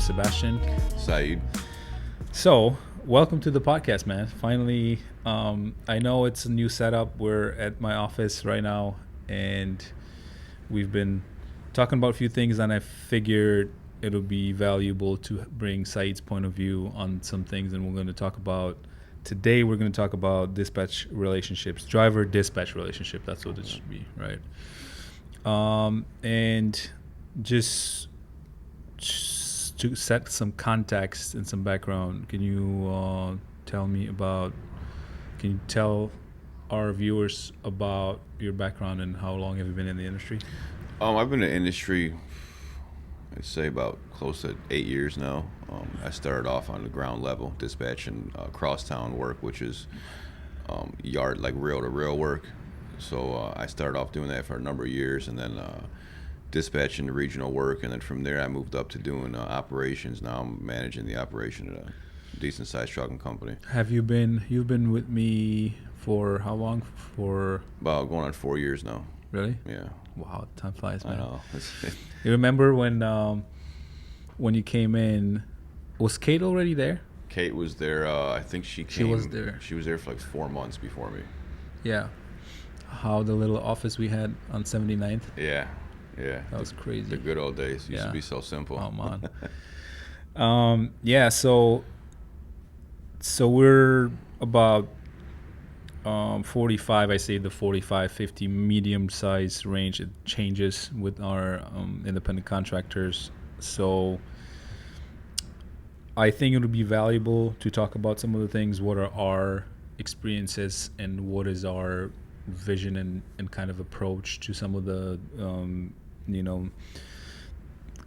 Sebastian. Saeed. So, welcome to the podcast, man. Finally, I know it's a new setup. We're at my office right now, and we've been talking about a few things, and I figured it'll be valuable to bring Saeed's point of view on some things, and we're going to talk about dispatch relationships, driver dispatch relationship. That's what it should be, right? And just to set some context and some background, can you tell our viewers about your background and how long have you been in the industry? I've been in the industry, I'd say about close to 8 years now. I started off on the ground level, dispatching crosstown work, which is yard, like rail-to-rail work. So I started off doing that for a number of years, and then dispatching the regional work, and then from there I moved up to doing operations. Now I'm managing the operation at a decent-sized trucking company. You've been with me for how long? For About going on 4 years now. Really? Yeah. Wow, time flies, man. I know. You remember when you came in? Was Kate already there? Kate was there. I think she was there. She was there for like 4 months before me. Yeah. How the little office we had on 79th? Yeah. That was crazy. The good old days used to be so simple. Oh man. Yeah. So we're about 45. I say the 45-50 medium size range. It changes with our independent contractors. So I think it would be valuable to talk about some of the things. What are our experiences and what is our vision and kind of approach to some of the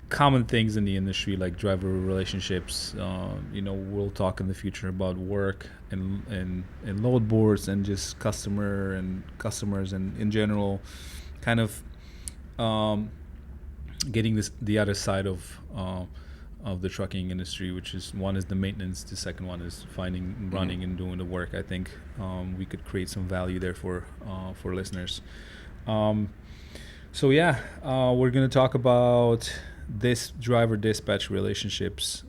common things in the industry, like driver relationships. We'll talk in the future about work and load boards and just customers and in general, kind of getting the other side of the trucking industry, which is one is the maintenance, the second one is running and doing the work. I think we could create some value there for listeners. We're going to talk about this driver dispatch relationships.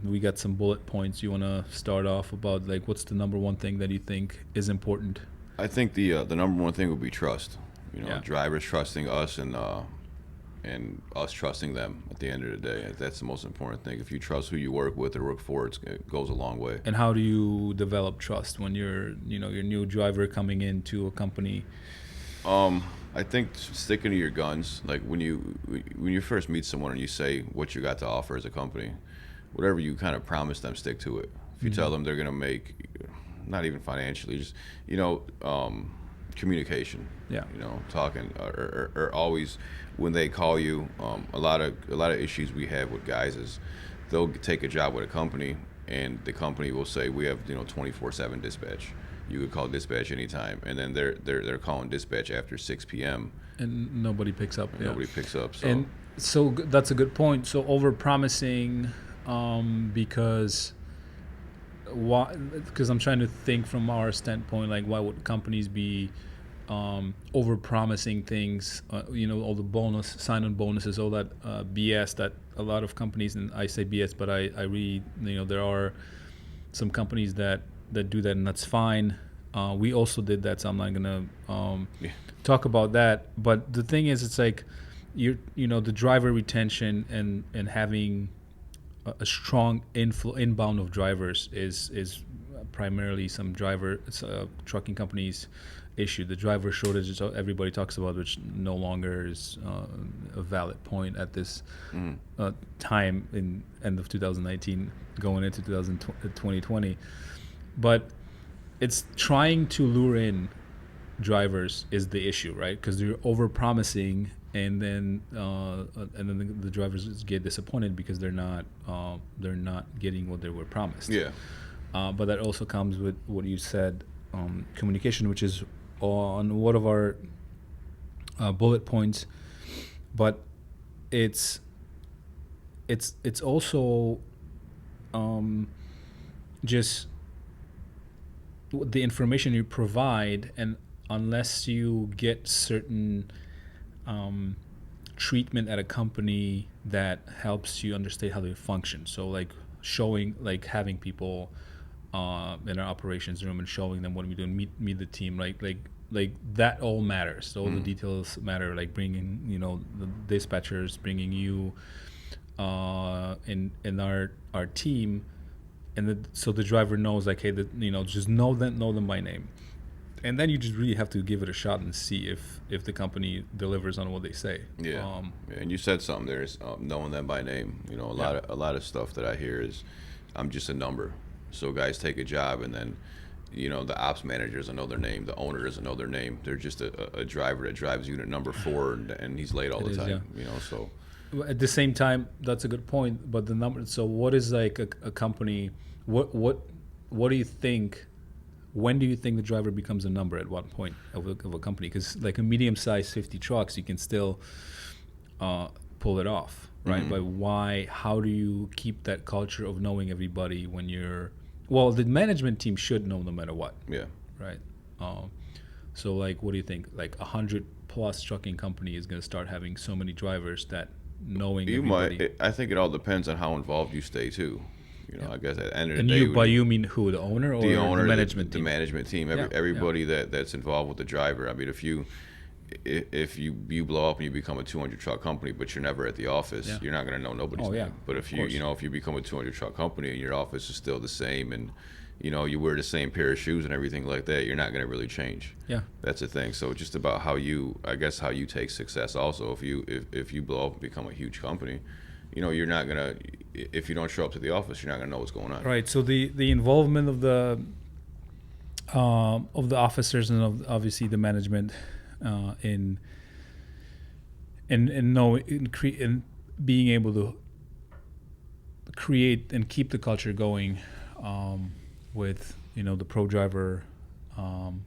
We got some bullet points. You want to start off about, like, what's the number one thing that you think is important? I think the number one thing would be trust. Drivers trusting us and us trusting them at the end of the day. That's the most important thing. If you trust who you work with or work for, it goes a long way. And how do you develop trust when you're new driver coming into a company? I think sticking to your guns. Like when you first meet someone and you say what you got to offer as a company, whatever you kind of promise them, stick to it. If you tell them they're gonna make, not even financially, just communication. Yeah. Talking or always when they call you. A lot of issues we have with guys is they'll take a job with a company and the company will say we have 24/7 dispatch. You could call dispatch anytime, and then they're calling dispatch after 6 p.m. and nobody picks up. Nobody picks up. So that's a good point. So over-promising, because I'm trying to think from our standpoint, like why would companies be over-promising things? All the sign-on bonuses, all that BS that a lot of companies, and I say BS, but I read, there are some companies that do that, and that's fine. We also did that, so I'm not gonna talk about that. But the thing is, it's like the driver retention and having a strong inbound of drivers is primarily some trucking companies issue. The driver shortage is everybody talks about, which no longer is a valid point at this time in end of 2019 going into 2020. But it's trying to lure in drivers is the issue, right? Because they're over-promising, and then the drivers get disappointed because they're not getting what they were promised. Yeah. But that also comes with what you said, communication, which is on one of our bullet points. But it's also just the information you provide, and unless you get certain treatment at a company that helps you understand how they function. So like showing, like having people in our operations room and showing them what we do and meet the team, right? Like that all matters. All the details matter. Like bringing, you know, the dispatchers, bringing you in our team, and so the driver knows, like, hey, you know, just know them by name, and then you just really have to give it a shot and see if the company delivers on what they say. Yeah, and you said something there is knowing them by name. You know, a lot of stuff that I hear is I'm just a number. So guys take a job, and then, you know, the ops manager doesn't know their name, the owner doesn't know their name. They're just a driver that drives unit number 4, and he's late all the time. Yeah. You know, so at the same time, that's a good point. But the number. So what is like a company? What do you think? When do you think the driver becomes a number? At what point of a company? Because like a medium-sized 50 trucks, you can still pull it off, right? But why? How do you keep that culture of knowing everybody when you're? Well, the management team should know no matter what. Yeah. Right. So like, what do you think? Like 100+ trucking company is going to start having so many drivers that knowing everybody. Might. I think it all depends on how involved you stay too. You know, I guess at the end of the and day, you mean who? The owner or the management team? The management team. Everybody that's involved with the driver. I mean, if you blow up and you become a 200 truck company, but you're never at the office, you're not going to know nobody's name. But if if you become a 200 truck company and your office is still the same, and you know you wear the same pair of shoes and everything like that, you're not going to really change. Yeah, that's the thing. So just about how you take success. Also, if you blow up and become a huge company, you know you're not gonna. If you don't show up to the office, you're not gonna know what's going on. Right. So the involvement of the officers and of obviously the management in being able to create and keep the culture going with, you know, the pro driver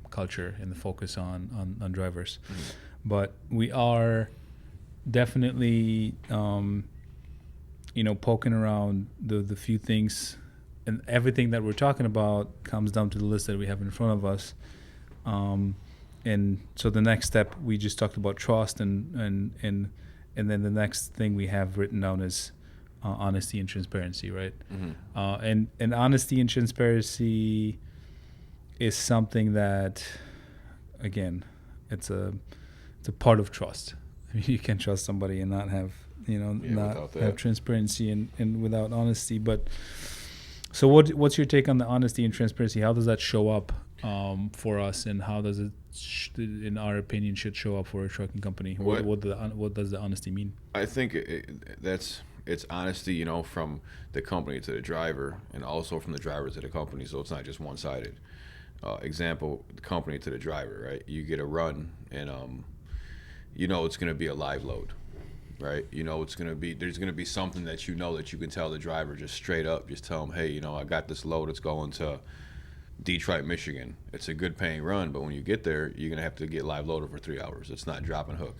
culture and the focus on drivers. But we are definitely you know, poking around the few things, and everything that we're talking about comes down to the list that we have in front of us. And so the next step, we just talked about trust, and then the next thing we have written down is honesty and transparency, right? And honesty and transparency is something that, again, it's a part of trust. I mean, you can trust somebody and not have, you know, not have transparency and without honesty. But so what's your take on the honesty and transparency? How does that show up for us, and how does it, in our opinion, should show up for a trucking company? What does the honesty mean? I think it's honesty, you know, from the company to the driver, and also from the driver to the company. So it's not just one-sided. Example, the company to the driver, right? You get a run, and you know it's going to be a live load. Right, you know there's gonna be something that you know that you can tell the driver just straight up. Just tell him, hey, you know, I got this load. It's going to Detroit, Michigan. It's a good paying run, but when you get there, you're gonna have to get live loaded for 3 hours. It's not drop and hook.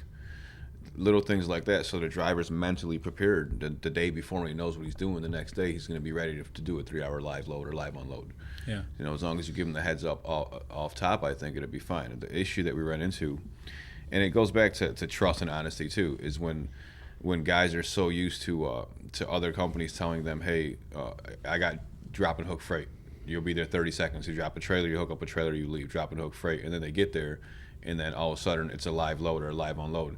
Little things like that, so the driver's mentally prepared the day before, when he knows what he's doing. The next day, he's gonna be ready to do a 3-hour live load or live unload. Yeah, you know, as long as you give him the heads up off top, I think it'll be fine. And the issue that we run into, and it goes back to trust and honesty too, is when guys are so used to other companies telling them, hey, I got drop and hook freight. You'll be there 30 seconds. You drop a trailer, you hook up a trailer, you leave, drop and hook freight. And then they get there, and then all of a sudden it's a live load or a live unload.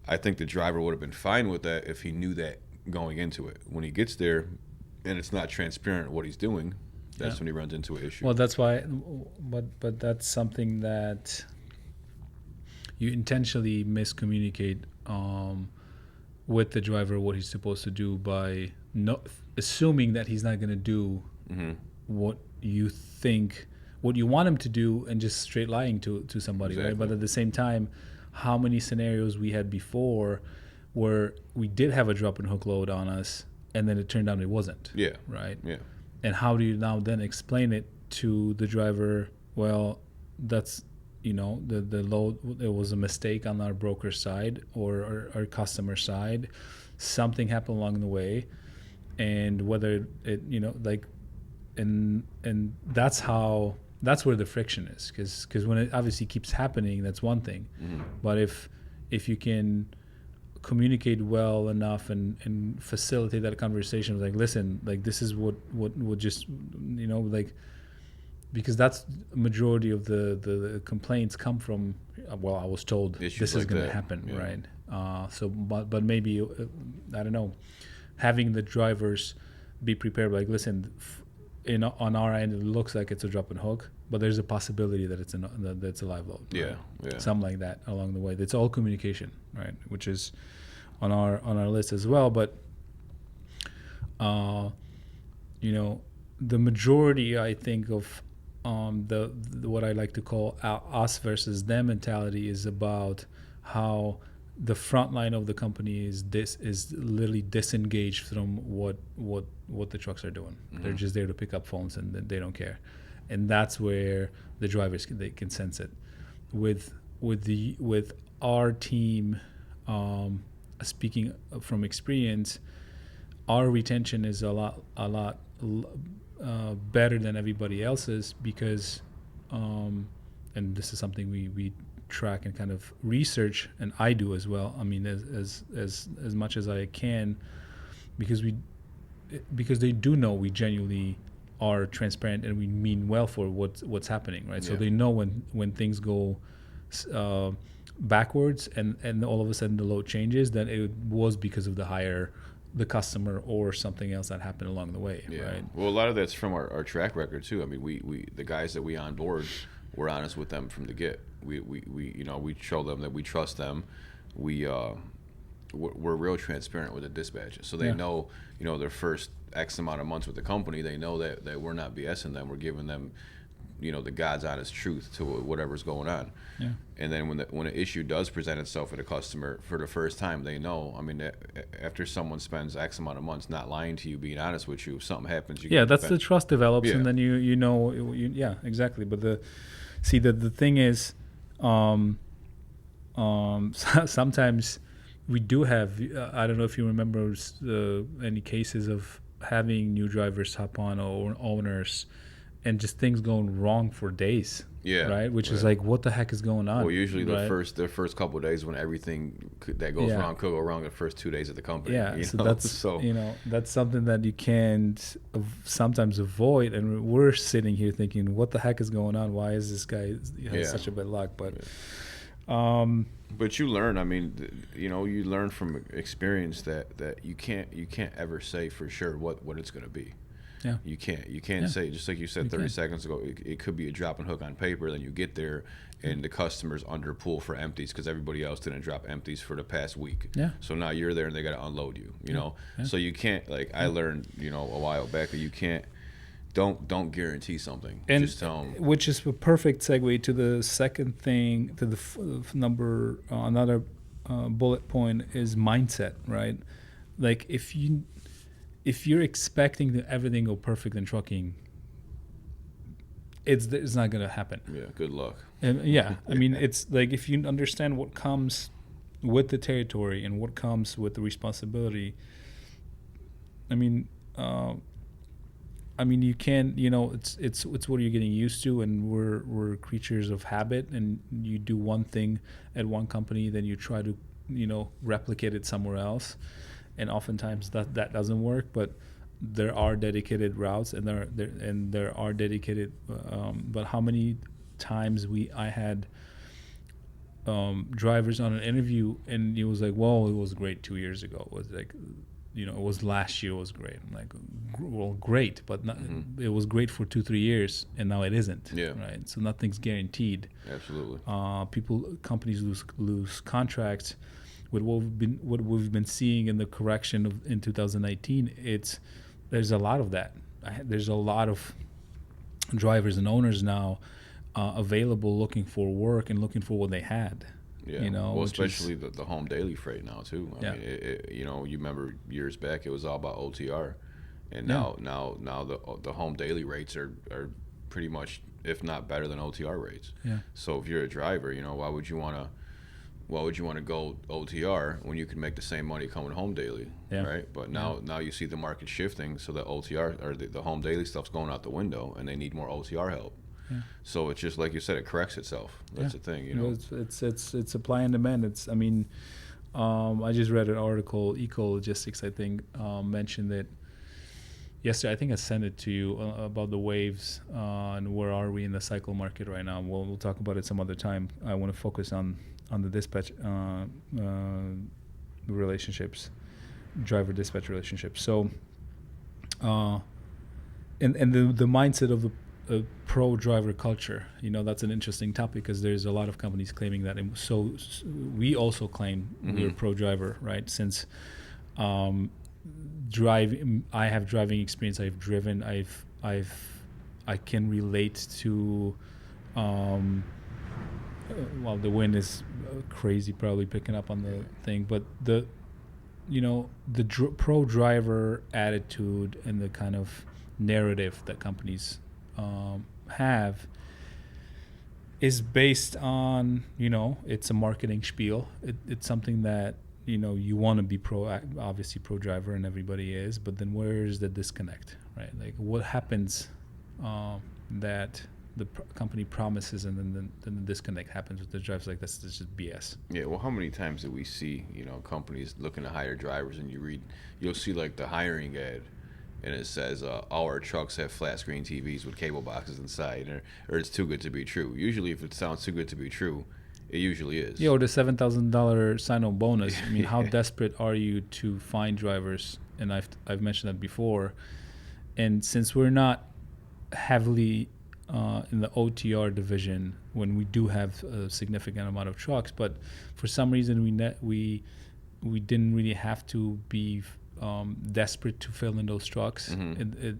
I think the driver would have been fine with that if he knew that going into it. When he gets there and it's not transparent what he's doing, that's when he runs into an issue. Well, that's why, but that's something that you intentionally miscommunicate with the driver what he's supposed to do by assuming that he's not going to do what you want him to do, and just straight lying to somebody. Exactly. Right? But at the same time, how many scenarios we had before where we did have a drop and hook load on us, and then it turned out it wasn't. Yeah. Right? Yeah. And how do you now then explain it to the driver? Well, that's, you know, the load, it was a mistake on our broker side or our customer side. Something happened along the way, and whether it, you know, like, and that's where the friction is, because when it obviously keeps happening, that's one thing. But if you can communicate well enough and facilitate that conversation. Like, listen, like this is what just, like, because that's majority of the complaints come from, well, I was told Issues this is like going to that. happen, Yeah. right? So but maybe I don't know, having the drivers be prepared, like, listen, on our end it looks like it's a drop and hook, but there's a possibility that it's a live load, right? Yeah. Something like that along the way. It's all communication, right? Which is on our list as well. But the majority, I think, of the what I like to call us versus them mentality is about how the front line of the company is literally disengaged from what the trucks are doing. Mm-hmm. They're just there to pick up phones and they don't care, and that's where the drivers they can sense it. With our team, speaking from experience, our retention is a lot better than everybody else's because, and this is something we track and kind of research, and I do as well. I mean, as much as I can, because they do know we genuinely are transparent and we mean well for what's happening, right? So they know when things go backwards and all of a sudden the load changes, that it was because of the customer or something else that happened along the way, right? Well, a lot of that's from our track record too. I mean, we the guys that we onboard, we're honest with them from the get. We show them that we trust them. We're real transparent with the dispatch, so they know, their first X amount of months with the company, they know that we're not BSing them. We're giving them, the God's honest truth to whatever's going on. Yeah. And then when an issue does present itself with a customer for the first time, they know. I mean, after someone spends X amount of months not lying to you, being honest with you, if something happens, that's the trust develops, and then you know, exactly. But the thing is, sometimes we do have. I don't know if you remember any cases of having new drivers hop on or owners, and just things going wrong for days. Yeah. Right. Which is like, what the heck is going on? Well, usually their first couple of days when everything that goes wrong could go wrong the first 2 days of the company. Yeah. So that's something that you can't sometimes avoid. And we're sitting here thinking, what the heck is going on? Why is this guy has such a bad luck? But but you learn. I mean, you learn from experience that you can't ever say for sure what it's going to be. Yeah. You can't say, just like you said 30 seconds ago, it could be a drop and hook on paper, then you get there and the customer's under pool for empties because everybody else didn't drop empties for the past week. Yeah. So now you're there and they got to unload you, know. Yeah. So you can't, like I learned, a while back that you can't, don't guarantee something. And just tell them. Which is a perfect segue to the second thing, to the another bullet point is mindset, right? Like if you're expecting that everything go perfect in trucking, it's not going to happen. Yeah, good luck. And I mean, it's like if you understand what comes with the territory and what comes with the responsibility, I mean, you can, it's what you're getting used to, and we're creatures of habit, and you do one thing at one company, then you try to, replicate it somewhere else. And oftentimes that doesn't work, but there are dedicated routes, and there are dedicated. But how many times I had drivers on an interview, and it was like, "Well, it was great 2 years ago." It was like, it was last year was great. I'm like, well, great, but not, it was great for 2-3 years, and now it isn't. Yeah. Right. So nothing's guaranteed. Absolutely. Companies lose contracts. With what we've been seeing in the correction in 2019, there's a lot of that. There's a lot of drivers and owners now available, looking for work and looking for what they had. Yeah. Well, especially the home daily freight now too. I mean, you remember years back it was all about OTR, and now the home daily rates are pretty much, if not better than OTR rates. Yeah. So if you're a driver, why would you want to go OTR when you can make the same money coming home daily, right? But now you see the market shifting, so the OTR or the home daily stuff's going out the window, and they need more OTR help. Yeah. So it's just like you said, it corrects itself. That's the thing, It's supply and demand. I just read an article, Eco Logistics, I think, mentioned that yesterday. I think I sent it to you about the waves and where are we in the cycle market right now. We'll talk about it some other time. I want to focus on the dispatch relationships, driver dispatch relationships. So, and the mindset of the pro driver culture, that's an interesting topic because there's a lot of companies claiming that. And so we also claim we're pro driver, right? Since I have driving experience. I've driven. I can relate to. Well, the wind is crazy, probably picking up on the thing, but the pro driver attitude and the kind of narrative that companies have is based on, it's a marketing spiel. It's something that you want to be obviously pro driver, and everybody is, but then where's the disconnect, right? Like, what happens that the company promises and then the disconnect happens with the drivers? Like, that's just BS. Yeah, well, how many times do we see companies looking to hire drivers, and you'll see like the hiring ad, and it says all our trucks have flat screen TVs with cable boxes inside, or it's too good to be true. Usually, if it sounds too good to be true, it usually is. Yeah, or the $7,000 sign-on bonus. I mean, how desperate are you to find drivers? And I've mentioned that before. And since we're not heavily in the OTR division, when we do have a significant amount of trucks, but for some reason we didn't really have to be desperate to fill in those trucks.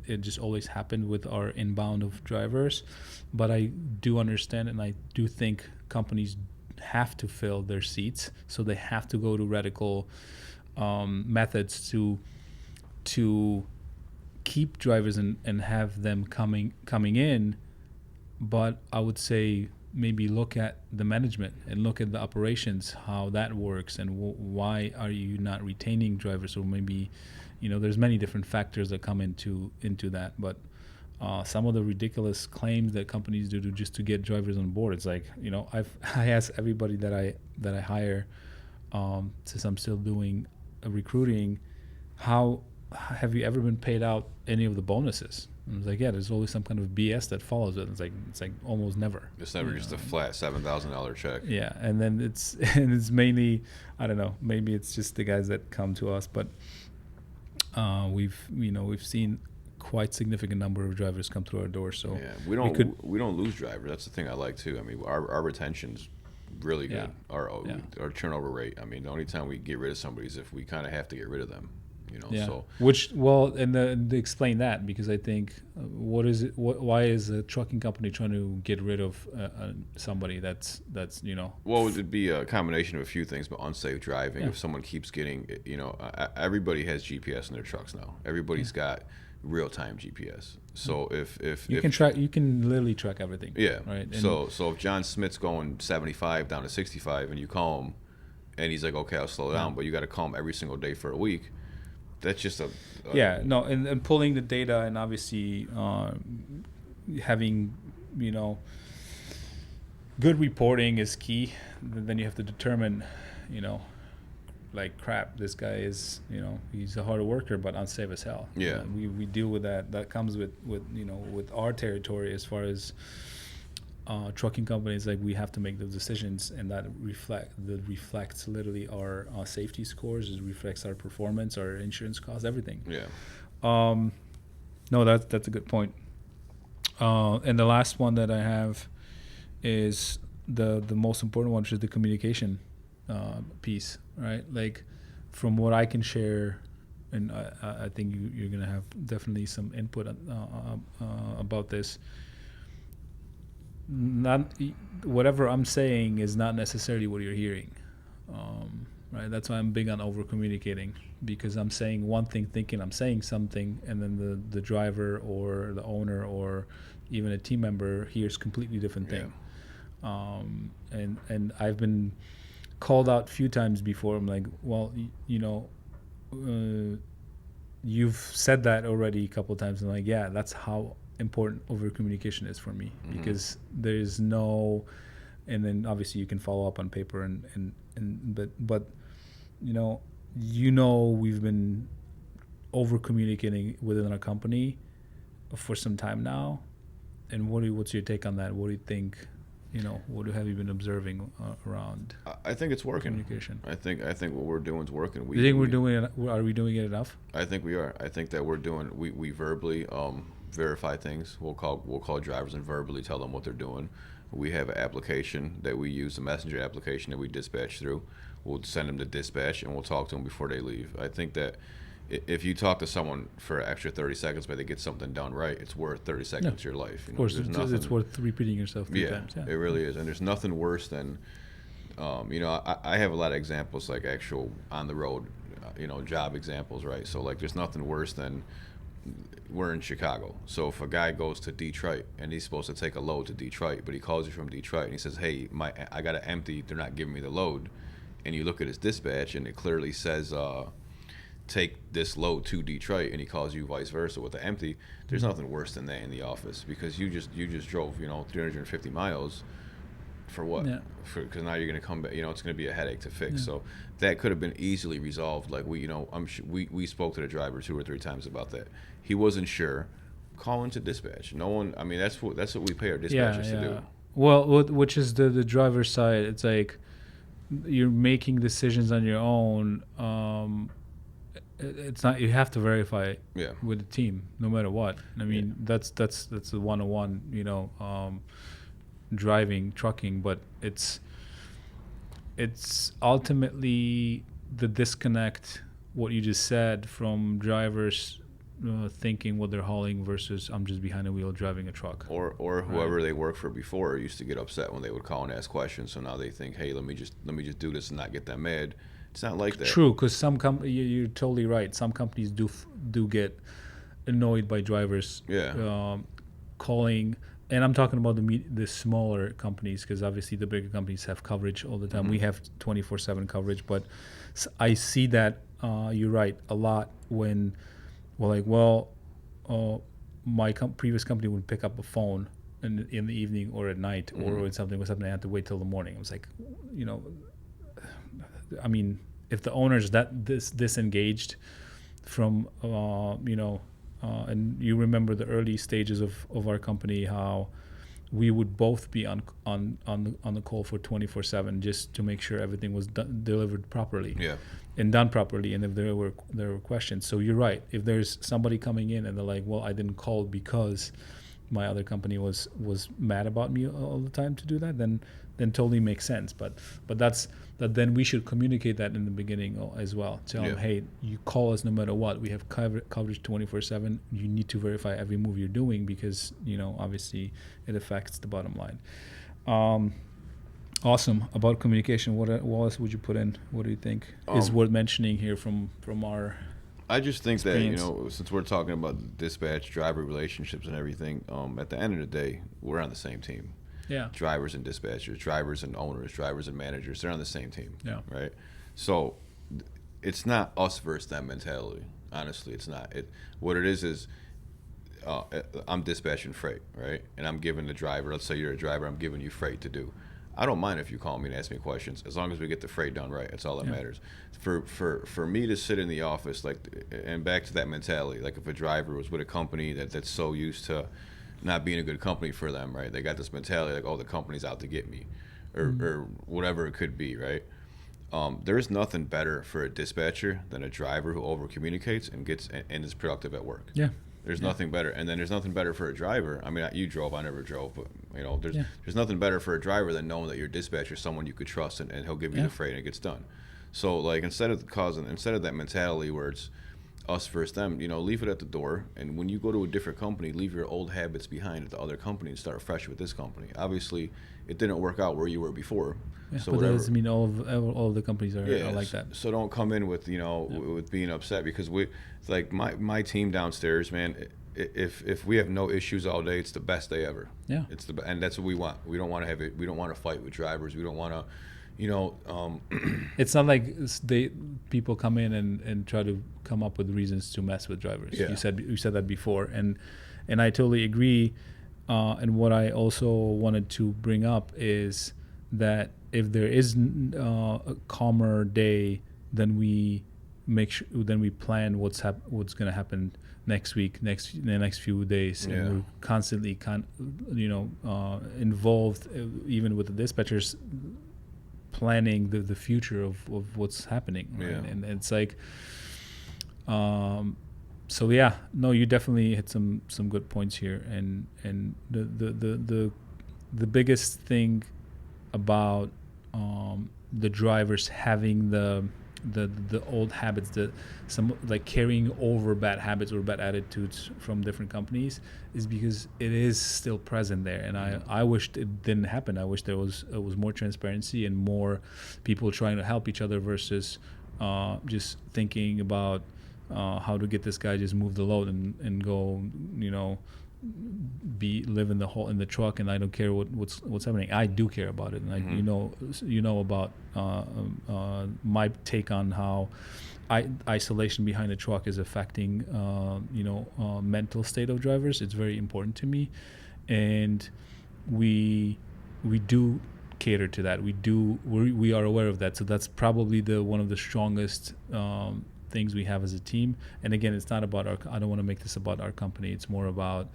It just always happened with our inbound of drivers. But I do understand, and I do think companies have to fill their seats, so they have to go to radical methods to keep drivers and have them coming in. But I would say maybe look at the management and look at the operations, how that works, and why are you not retaining drivers? Or maybe, there's many different factors that come into that. But some of the ridiculous claims that companies do just to get drivers on board, it's like, I ask everybody that I hire, since I'm still doing recruiting, how have you ever been paid out any of the bonuses? And I was like, yeah, there's always some kind of BS that follows it. It's like almost never. It's never just a flat $7,000 check. Yeah, and then it's mainly, I don't know, maybe it's just the guys that come to us, but we've seen quite significant number of drivers come through our door. So yeah, we don't lose drivers. That's the thing I like too. I mean, our retention's really good. Yeah. Our turnover rate. I mean, the only time we get rid of somebody is if we kind of have to get rid of them. Yeah. So and explain that, because I think why is a trucking company trying to get rid of somebody that's Well, it'd be a combination of a few things, but unsafe driving. Yeah. If someone keeps getting, everybody has GPS in their trucks now. Everybody's got real-time GPS. So if you can literally track everything. Yeah. Right. And So if John Smith's going 75 down to 65, and you call him, and he's like, okay, I'll slow down, but you got to call him every single day for a week. That's just and pulling the data, and obviously having good reporting is key. Then you have to determine like, crap, this guy is he's a hard worker but unsafe as hell. Yeah. We deal with that comes with our territory as far as trucking companies. Like, we have to make those decisions, and that reflects literally our safety scores. It reflects our performance, our insurance costs, everything. Yeah. No, that's a good point. And the last one that I have is the most important one, which is the communication piece, right? Like, from what I can share, and I think you're gonna have definitely some input about this. Not whatever I'm saying is not necessarily what you're hearing, right? That's why I'm big on over communicating, because I'm saying one thing thinking I'm saying something, and then the driver or the owner or even a team member hears completely different thing. And I've been called out a few times before. I'm like, well, you've said that already a couple of times. I'm like, yeah, that's how important over communication is for me, because there's no, and then obviously you can follow up on paper but we've been over communicating within our company for some time now. And what's your take on that? What do you think? What have you been observing around I think it's working. communication? I think what we're doing is working. Do you think we're doing it? Are we doing it enough? I think we are. I think that we're doing. We verbally verify things. We'll call drivers and verbally tell them what they're doing. We have an application that we use, a messenger application that we dispatch through. We'll send them to dispatch and we'll talk to them before they leave. I think that if you talk to someone for an extra 30 seconds, but they get something done right, it's worth 30 seconds of your life. Of course, it's worth repeating yourself 3 times. Yeah, it really is. And there's nothing worse than, I have a lot of examples, like actual on the road, job examples, right? So like, there's nothing worse than, we're in Chicago. So if a guy goes to Detroit and he's supposed to take a load to Detroit, but he calls you from Detroit and he says, hey, I got to empty, they're not giving me the load. And you look at his dispatch and it clearly says, take this load to Detroit, and he calls you vice versa with the empty. There's nothing worse than that in the office, because you just drove 350 miles for what? Yeah. Because now you're going to come back. It's going to be a headache to fix. Yeah. So that could have been easily resolved. Like we spoke to the driver 2 or 3 times about that. He wasn't sure. Call into dispatch. No one. I mean, that's what we pay our dispatchers to do. Well, which is the driver's side. It's like you're making decisions on your own. It's not. You have to verify with the team, no matter what. I mean, that's the 101. Driving, trucking, but it's ultimately the disconnect. What you just said, from drivers thinking what they're hauling versus I'm just behind a wheel driving a truck. Or whoever they worked for before used to get upset when they would call and ask questions. So now they think, hey, let me just do this and not get them mad. It's not like that. True, because you're totally right. Some companies do get annoyed by drivers calling, and I'm talking about the smaller companies, because obviously the bigger companies have coverage all the time. Mm-hmm. We have 24/7 coverage, but I see that you're right a lot when my previous company would pick up a phone in the evening or at night, or when something was happening, I had to wait till the morning. I was like, I mean, if the owner's disengaged from, and you remember the early stages of our company, how we would both be on the call for 24/7 just to make sure everything was delivered properly and done properly, and if there were questions. So you're right. If there's somebody coming in and they're like, well, I didn't call because my other company was mad about me all the time to do that, then totally makes sense. But then we should communicate that in the beginning as well. Tell them, hey, you call us no matter what. We have coverage 24/7. You need to verify every move you're doing, because obviously it affects the bottom line. Awesome. About communication, what else would you put in? What do you think is worth mentioning here from our I just think experience? That, since we're talking about dispatch, driver relationships and everything, at the end of the day, we're on the same team. Yeah. Drivers and dispatchers, drivers and owners, drivers and managers, they're on the same team. Yeah. Right? So it's not us versus them mentality. Honestly, it's not. What it is I'm dispatching freight, right? And I'm giving the driver, let's say you're a driver, I'm giving you freight to do. I don't mind if you call me and ask me questions, as long as we get the freight done right. That's all that matters. For me to sit in the office, and back to that mentality, like if a driver was with a company that's so used to not being a good company for them, right? They got this mentality like, oh, the company's out to get me, or whatever it could be, right? There's nothing better for a dispatcher than a driver who over communicates and is productive at work. Yeah. There's nothing better, and then there's nothing better for a driver. I mean, you drove, I never drove, but there's nothing better for a driver than knowing that your dispatcher is someone you could trust, and he'll give you the freight and it gets done. So like instead of that mentality where it's us versus them, leave it at the door, and when you go to a different company, leave your old habits behind at the other company and start fresh with this company. Obviously, it didn't work out where you were before. Yeah, so but that doesn't mean all of the companies are like that. So don't come in with with being upset, because my team downstairs, man. If we have no issues all day, it's the best day ever. Yeah, and that's what we want. We don't want to have it. We don't want to fight with drivers. We don't want to. It's not like people come in and try to come up with reasons to mess with drivers. Yeah. You said that before, and I totally agree. And what I also wanted to bring up is that if there is a calmer day then we then we plan what's going to happen next week, in the next few days, Yeah. and we're constantly involved, even with the dispatchers, planning the future of what's happening, right? Yeah. And it's like, so yeah, no, you definitely hit some good points here, and the biggest thing about the drivers having the old habits, some like carrying over bad habits or bad attitudes from different companies, is because it is still present there. And I wished it didn't happen. I wish there was more transparency and more people trying to help each other versus just thinking about how to get this guy just move the load and go, live in the truck, and I don't care what's happening. I do care about it, and you know about my take on how isolation behind the truck is affecting mental state of drivers. It's very important to me, and we do cater to that. We are aware of that. So that's probably one of the strongest things we have as a team. And again, it's not about I don't want to make this about our company. It's more about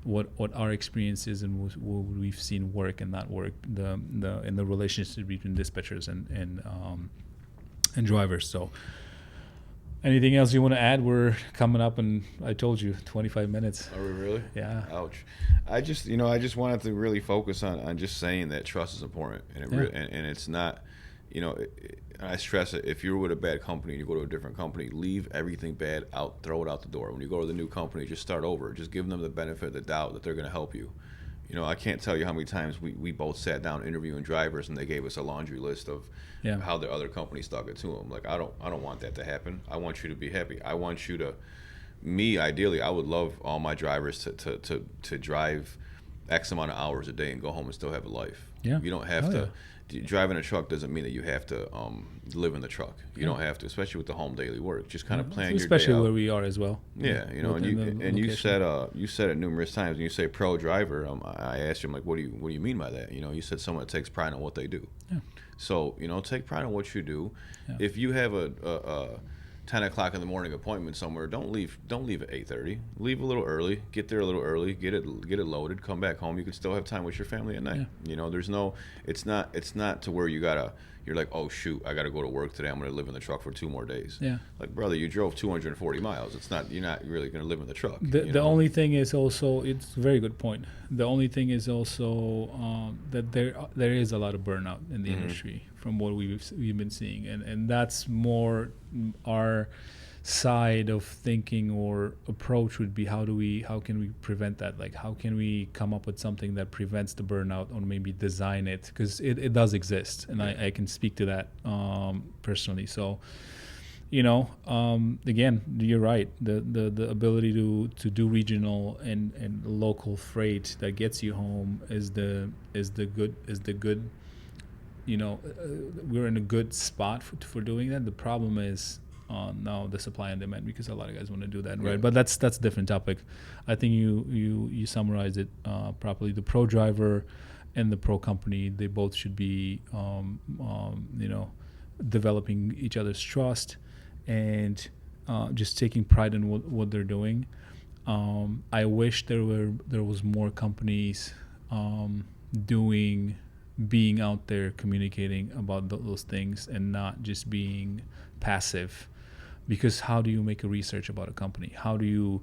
what our experience is and what we've seen work and not work, in the relationship between dispatchers and drivers. So anything else you want to add? We're coming up, and I told you 25 minutes. Are we really? Yeah. Ouch. I just wanted to really focus on just saying that trust is important, and and it's not, I stress it. If you're with a bad company and you go to a different company, leave everything bad out, throw it out the door. When you go to the new company, just start over. Just give them the benefit of the doubt that they're going to help you. I can't tell you how many times we both sat down interviewing drivers and they gave us a laundry list of how the other company stuck it to them. Like, I don't want that to happen. I want you to be happy. I want you to, ideally, I would love all my drivers to drive X amount of hours a day and go home and still have a life. Yeah. You don't have to. Driving a truck doesn't mean that you have to live in the truck. You don't have to, especially with the home daily work. Just kind of plan your day out. Especially where we are as well. Yeah, and you said it numerous times. When you say pro driver, I asked you, I'm like, what do you mean by that? You said someone that takes pride in what they do. Yeah. So take pride in what you do. Yeah. If you have a 10 o'clock in the morning appointment somewhere, don't leave at 8:30. Leave a little early. Get there a little early. Get it loaded. Come back home. You can still have time with your family at night. Yeah. There's no. It's not to where you're like, oh shoot, I gotta go to work today. I'm gonna live in the truck for 2 more days. Yeah. Like, brother, you drove 240 miles. You're not really gonna live in the truck. The only thing is also, it's a very good point. The only thing is also that there is a lot of burnout in the industry from what we've been seeing, and that's more our side of thinking or approach would be how can we prevent that? Like, how can we come up with something that prevents the burnout, or maybe design it, because it does exist, and I can speak to that personally. So again, you're right. The ability to do regional and local freight that gets you home is the good. We're in a good spot for doing that. The problem is now the supply and demand, because a lot of guys want to do that, right? But that's a different topic. I think you summarized it properly. The pro driver and the pro company, they both should be developing each other's trust and just taking pride in what they're doing. I wish there was more companies being out there communicating about those things and not just being passive. Because how do you make a research about a company? How do you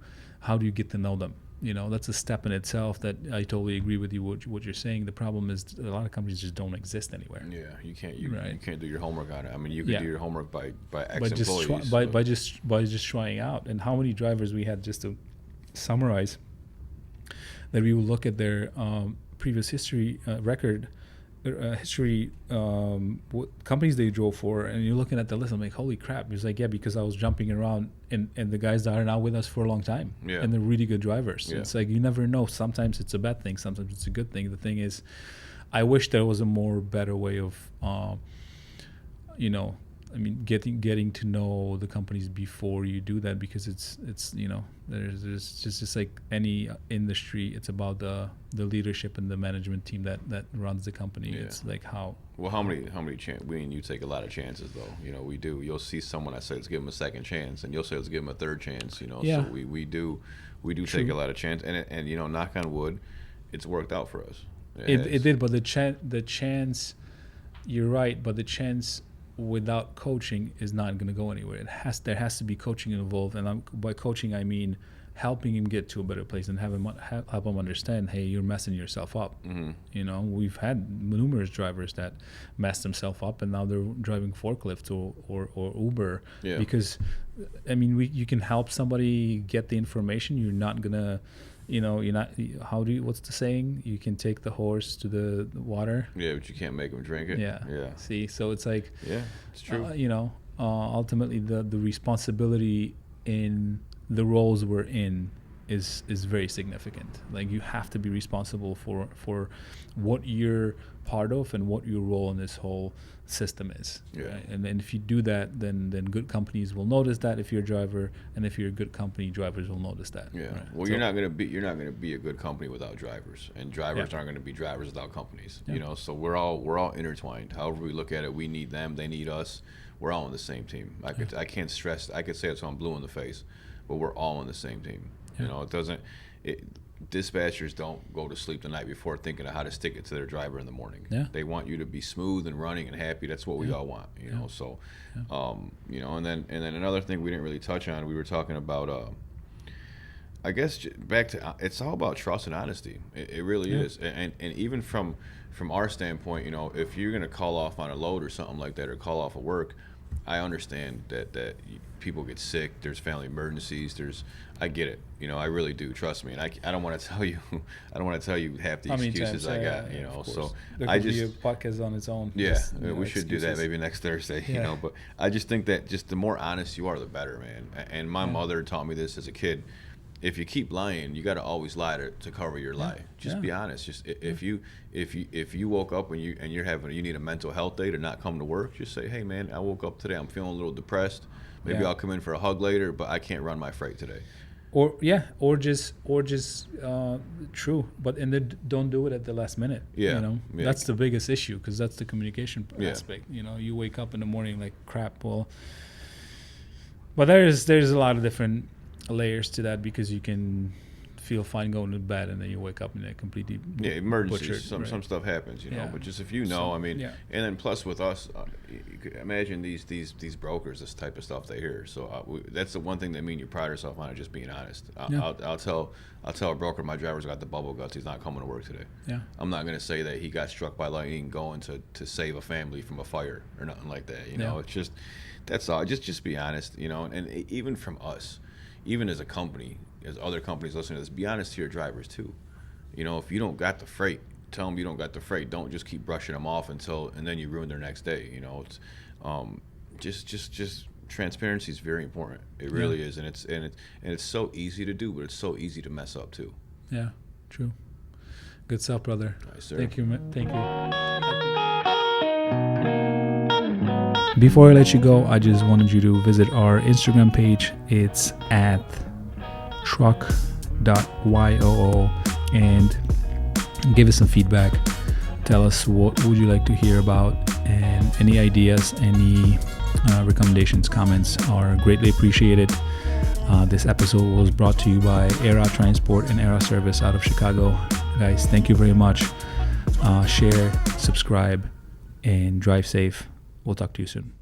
get to know them? That's a step in itself. That I totally agree with you what you're saying. The problem is a lot of companies just don't exist anywhere. Yeah, you can't do your homework on it. I mean, you can do your homework by ex-employees. By just trying out. And how many drivers we had, just to summarize, that we would look at their previous history record. What companies they drove for, and you're looking at the list, I'm like, holy crap. It's like, yeah, because I was jumping around, and the guys that are now with us for a long time, and they're really good drivers. Yeah. It's like, you never know. Sometimes it's a bad thing, sometimes it's a good thing. The thing is, I wish there was a better way of I mean, getting to know the companies before you do that, because it's there's just like any industry, it's about the leadership and the management team that runs the company. Yeah. It's like how many we and you take a lot of chances though. We do. You'll see someone that says let's give them a second chance, and you'll say let's give them a third chance. Yeah. So we do take a lot of chance, and knock on wood, it's worked out for us. It did, but the chance, you're right, but the chance without coaching is not going to go anywhere. There has to be coaching involved, and by coaching I mean helping him get to a better place and help him understand, hey, you're messing yourself up. Mm-hmm. We've had numerous drivers that messed themselves up, and now they're driving forklifts or Uber. Yeah. Because I mean, you can help somebody get the information. You're not gonna, you're not. What's the saying? You can take the horse to the water. Yeah, but you can't make them drink it. Yeah. See, so it's like, yeah, it's true. Ultimately the responsibility in the roles we're in is very significant. Like, you have to be responsible for what you're part of and what your role in this whole system is. Yeah. Right? And then if you do that, then good companies will notice that if you're a driver, and if you're a good company, drivers will notice that. Yeah. Right? Well, you're not gonna be a good company without drivers, and drivers aren't gonna be drivers without companies. Yeah. So we're all intertwined. However we look at it, we need them, they need us. We're all on the same team. I can't stress. I could say it so I'm blue in the face, but we're all on the same team. Yeah. Dispatchers don't go to sleep the night before thinking of how to stick it to their driver in the morning. Yeah. They want you to be smooth and running and happy. That's what we all want, So, and then another thing we didn't really touch on, we were talking about, I guess back to, it's all about trust and honesty. It really is. And even from our standpoint, if you're going to call off on a load or something like that, or call off of work, I understand that people get sick. There's family emergencies. I get it. I really do. Trust me. And I don't want to tell you. I don't want to tell you half the excuses I got. So there could be a podcast on its own. Yeah, we excuses. should do that maybe next Thursday. Yeah. But I just think that just the more honest you are, the better, man. And my mother taught me this as a kid. If you keep lying, you got to always lie to cover your lie. Just be honest. Just if you woke up and you need a mental health day to not come to work, just say, hey man, I woke up today, I'm feeling a little depressed. Maybe I'll come in for a hug later, but I can't run my freight today. Or just true, but and then don't do it at the last minute. That's the biggest issue, because that's the communication aspect. You wake up in the morning like crap. Well, but there's a lot of different layers to that, because you can feel fine going to bed and then you wake up and it completely emergencies. Butchered, some stuff happens, but just if and then plus with us, you could imagine these brokers, this type of stuff they hear. So that's the one thing that me and you pride ourselves on, is just being honest. I'll tell a broker my driver's got the bubble guts, he's not coming to work today. I'm not going to say that he got struck by lightning going to save a family from a fire or nothing like that. It's just, that's all. Just be honest. And even from us, even as a company, as other companies listening to this, be honest to your drivers too. If you don't got the freight, tell them you don't got the freight. Don't just keep brushing them off and then you ruin their next day. It's just transparency is very important. It really is, and it's so easy to do, but it's so easy to mess up too. Yeah, true. Good stuff, brother. Right, sir. Thank you. Before I let you go, I just wanted you to visit our Instagram page. It's at truck.yoo, and give us some feedback. Tell us what would you like to hear about, and any ideas, any recommendations, comments are greatly appreciated. This episode was brought to you by Era Transport and Era Service out of Chicago. Guys, thank you very much. Share, subscribe, and drive safe. We'll talk to you soon.